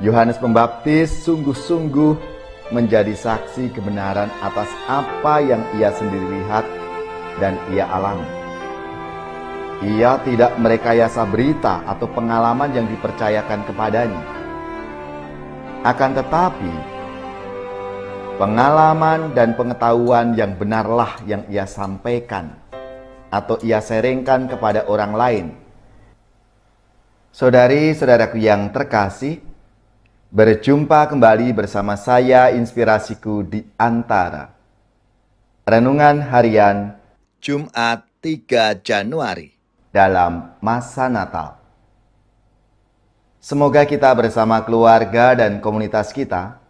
Yohanes Pembaptis sungguh-sungguh menjadi saksi kebenaran atas apa yang ia sendiri lihat dan ia alami. Ia tidak merekayasa berita atau pengalaman yang dipercayakan kepadanya. Akan tetapi, pengalaman dan pengetahuan yang benarlah yang ia sampaikan atau ia sharingkan kepada orang lain. Saudari-saudaraku yang terkasih, berjumpa kembali bersama saya Inspirasiku di Antara. Renungan Harian Jumat 3 Januari dalam masa Natal. Semoga kita bersama keluarga dan komunitas kita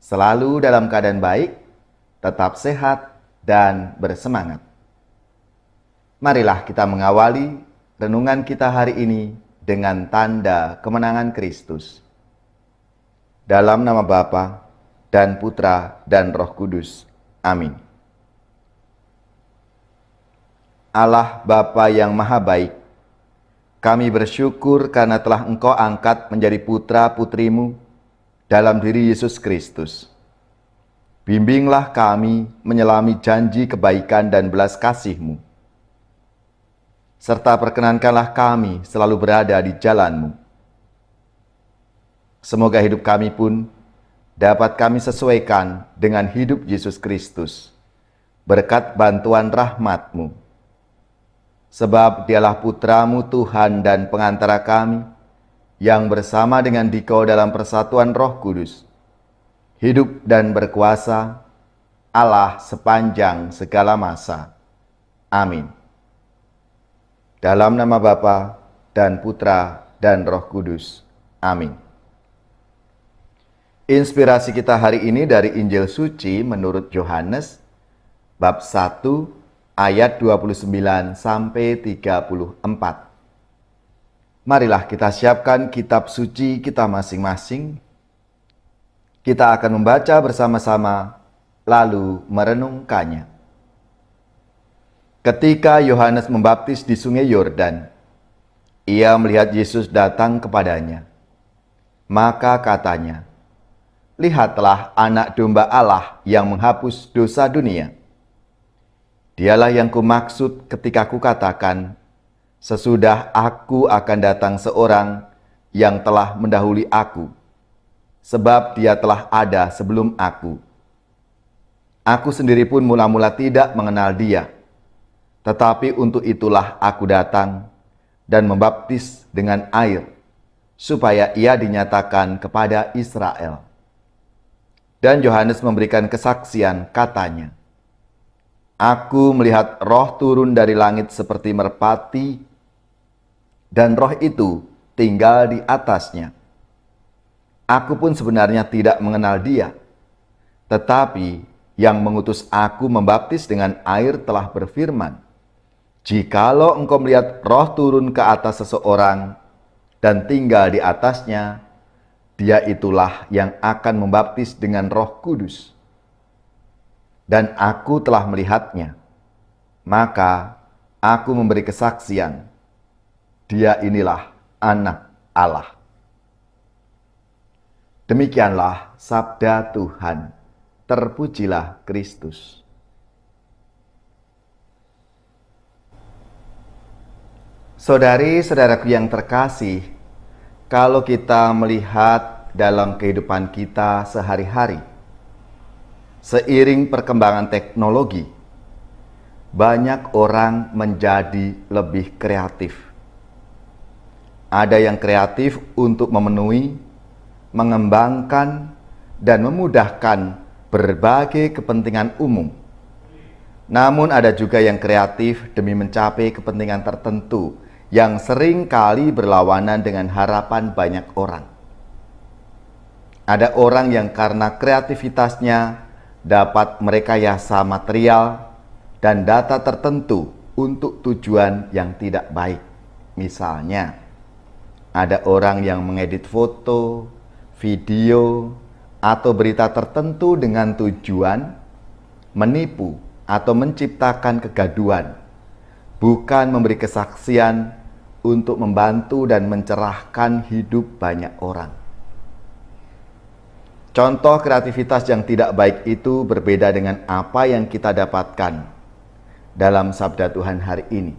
selalu dalam keadaan baik, tetap sehat, dan bersemangat. Marilah kita mengawali renungan kita hari ini dengan tanda kemenangan Kristus. Dalam nama Bapa dan Putra dan Roh Kudus. Amin. Allah Bapa yang Maha Baik, kami bersyukur karena telah Engkau angkat menjadi putra-putrimu dalam diri Yesus Kristus. Bimbinglah kami menyelami janji kebaikan dan belas kasih-Mu, serta perkenankanlah kami selalu berada di jalan-Mu. Semoga hidup kami pun dapat kami sesuaikan dengan hidup Yesus Kristus, berkat bantuan rahmat-Mu. Sebab Dialah Putra-Mu Tuhan dan pengantara kami, yang bersama dengan Dikau dalam persatuan Roh Kudus, hidup dan berkuasa Allah sepanjang segala masa. Amin. Dalam nama Bapa dan Putra dan Roh Kudus. Amin. Inspirasi kita hari ini dari Injil Suci menurut Yohanes, bab 1, ayat 29 sampai 34. Marilah kita siapkan kitab suci kita masing-masing. Kita akan membaca bersama-sama, lalu merenungkannya. Ketika Yohanes membaptis di Sungai Yordan, ia melihat Yesus datang kepadanya. Maka katanya, "Lihatlah Anak Domba Allah yang menghapus dosa dunia. Dialah yang kumaksud ketika kukatakan, sesudah aku akan datang seorang yang telah mendahului aku, sebab dia telah ada sebelum aku. Aku sendiri pun mula-mula tidak mengenal dia, tetapi untuk itulah aku datang dan membaptis dengan air, supaya ia dinyatakan kepada Israel." Dan Yohanes memberikan kesaksian, katanya, "Aku melihat roh turun dari langit seperti merpati, dan roh itu tinggal di atasnya. Aku pun sebenarnya tidak mengenal dia, tetapi yang mengutus aku membaptis dengan air telah berfirman, 'Jikalau engkau melihat roh turun ke atas seseorang dan tinggal di atasnya, dia itulah yang akan membaptis dengan Roh Kudus.' Dan aku telah melihatnya, maka aku memberi kesaksian, dia inilah Anak Allah." Demikianlah sabda Tuhan. Terpujilah Kristus. Saudari-saudaraku yang terkasih, kalau kita melihat dalam kehidupan kita sehari-hari, seiring perkembangan teknologi, banyak orang menjadi lebih kreatif. Ada yang kreatif untuk memenuhi, mengembangkan, dan memudahkan berbagai kepentingan umum. Namun ada juga yang kreatif demi mencapai kepentingan tertentu yang sering kali berlawanan dengan harapan banyak orang. Ada orang yang karena kreativitasnya dapat merekayasa material dan data tertentu untuk tujuan yang tidak baik. Misalnya, ada orang yang mengedit foto, video, atau berita tertentu dengan tujuan menipu atau menciptakan kegaduhan, bukan memberi kesaksian untuk membantu dan mencerahkan hidup banyak orang. Contoh kreativitas yang tidak baik itu berbeda dengan apa yang kita dapatkan dalam sabda Tuhan hari ini.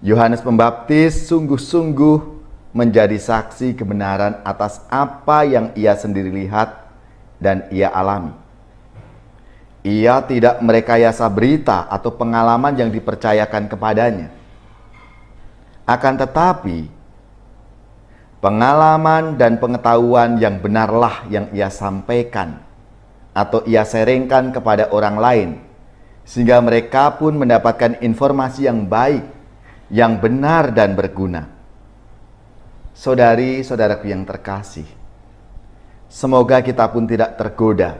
Yohanes Pembaptis sungguh-sungguh menjadi saksi kebenaran atas apa yang ia sendiri lihat dan ia alami. Ia tidak merekayasa berita atau pengalaman yang dipercayakan kepadanya. Akan tetapi, pengalaman dan pengetahuan yang benarlah yang ia sampaikan atau ia sharingkan kepada orang lain, sehingga mereka pun mendapatkan informasi yang baik, yang benar dan berguna. Saudari-saudaraku yang terkasih, semoga kita pun tidak tergoda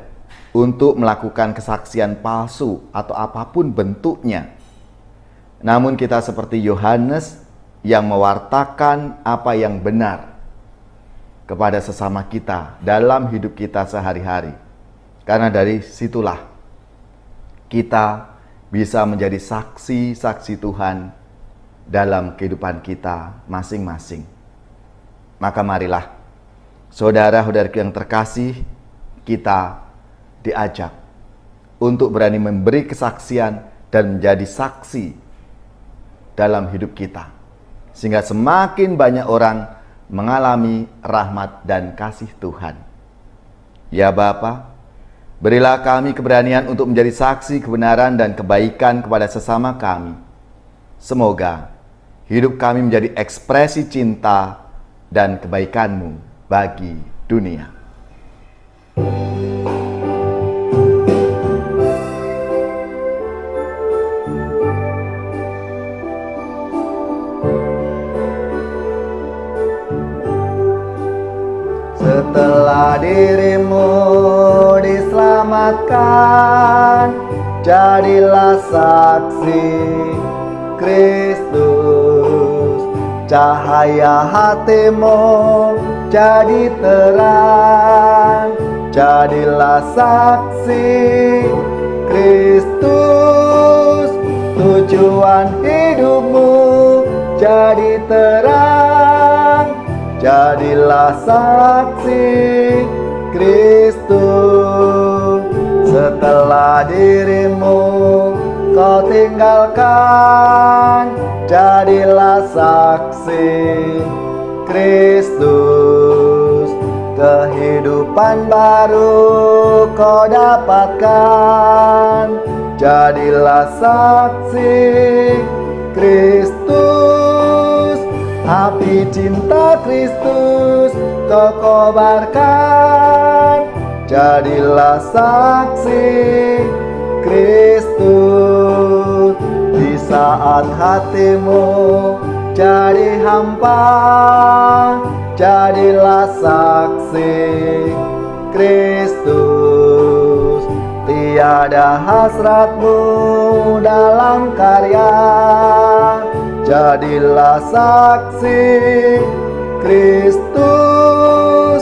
untuk melakukan kesaksian palsu atau apapun bentuknya. Namun kita seperti Yohanes yang mewartakan apa yang benar kepada sesama kita dalam hidup kita sehari-hari. Karena dari situlah kita bisa menjadi saksi-saksi Tuhan dalam kehidupan kita masing-masing. Maka marilah, saudara-saudaraku yang terkasih, kita diajak untuk berani memberi kesaksian dan menjadi saksi dalam hidup kita, sehingga semakin banyak orang mengalami rahmat dan kasih Tuhan. Ya Bapa, berilah kami keberanian untuk menjadi saksi kebenaran dan kebaikan kepada sesama kami. Semoga hidup kami menjadi ekspresi cinta dan kebaikan-Mu bagi dunia. Setelah dirimu diselamatkan, jadilah saksi Kristus. Cahaya hatimu jadi terang, jadilah saksi Kristus. Tujuan hidupmu jadi terang, jadilah saksi Kristus. Setelah dirimu kau tinggalkan, jadilah saksi Kristus. Kehidupan baru kau dapatkan, jadilah saksi Kristus. Api cinta Kristus kau kobarkan, jadilah saksi Kristus. Di saat hatimu jadi hampa, jadilah saksi Kristus. Tiada hasratmu dalam karya, jadilah saksi Kristus.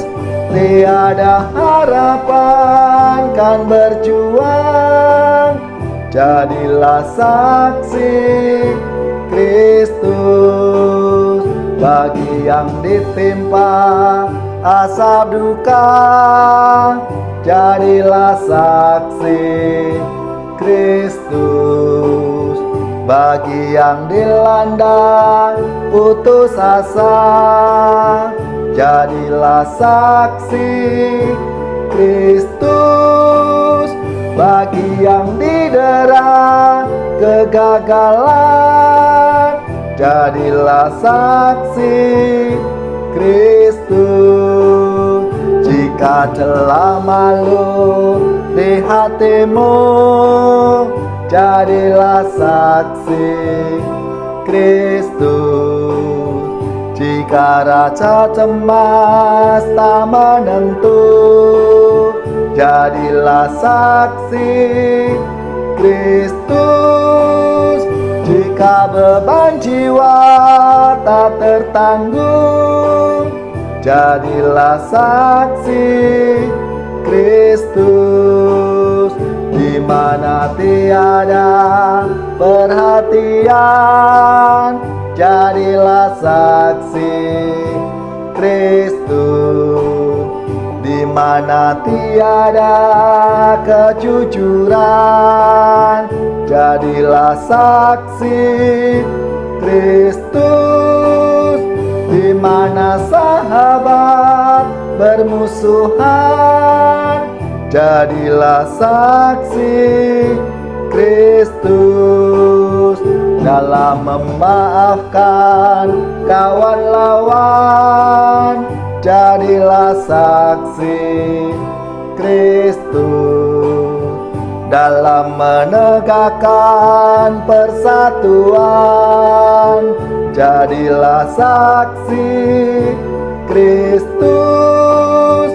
Tiada harapan kan berjuang, jadilah saksi Kristus. Bagi yang ditimpa asap duka, jadilah saksi Kristus. Bagi yang dilanda putus asa, jadilah saksi Kristus. Bagi yang didera kegagalan, jadilah saksi Kristus. Jika telah malu di hatimu, jadilah saksi Kristus. Jika rasa cemas tak menentu, jadilah saksi Kristus. Jika beban jiwa tak tertanggung, jadilah saksi Kristus. Di mana tiada perhatian, jadilah saksi Kristus. Di mana tiada kejujuran, jadilah saksi Kristus. Di mana sahabat bermusuhan, jadilah saksi Kristus. Dalam memaafkan kawan lawan, jadilah saksi Kristus. Dalam menegakkan persatuan, jadilah saksi Kristus.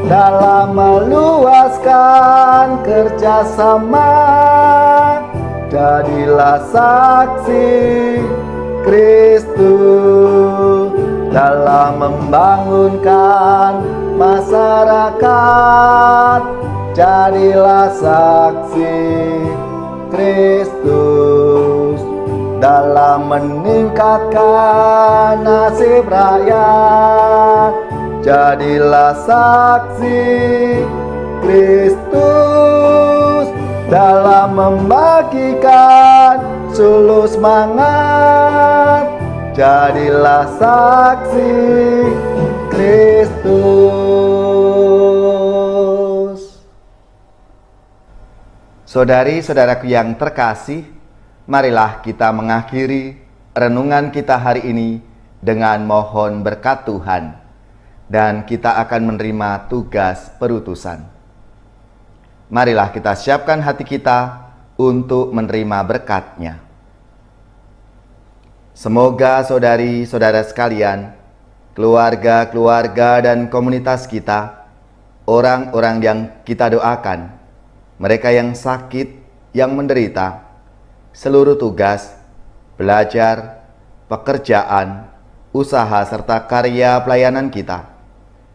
Dalam meluaskan kerjasama, jadilah saksi Kristus. Dalam membangunkan masyarakat, jadilah saksi Kristus. Dalam meningkatkan nasib rakyat, jadilah saksi Kristus. Dalam membagikan suluh semangat, jadilah saksi Kristus. Saudari-saudaraku yang terkasih, marilah kita mengakhiri renungan kita hari ini dengan mohon berkat Tuhan, dan kita akan menerima tugas perutusan. Marilah kita siapkan hati kita untuk menerima berkat-Nya. Semoga saudari-saudara sekalian, keluarga-keluarga dan komunitas kita, orang-orang yang kita doakan, mereka yang sakit, yang menderita, seluruh tugas, belajar, pekerjaan, usaha serta karya pelayanan kita,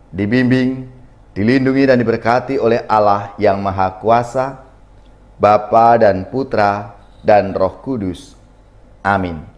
dibimbing, dilindungi dan diberkati oleh Allah yang Maha Kuasa, Bapa dan Putra dan Roh Kudus. Amin.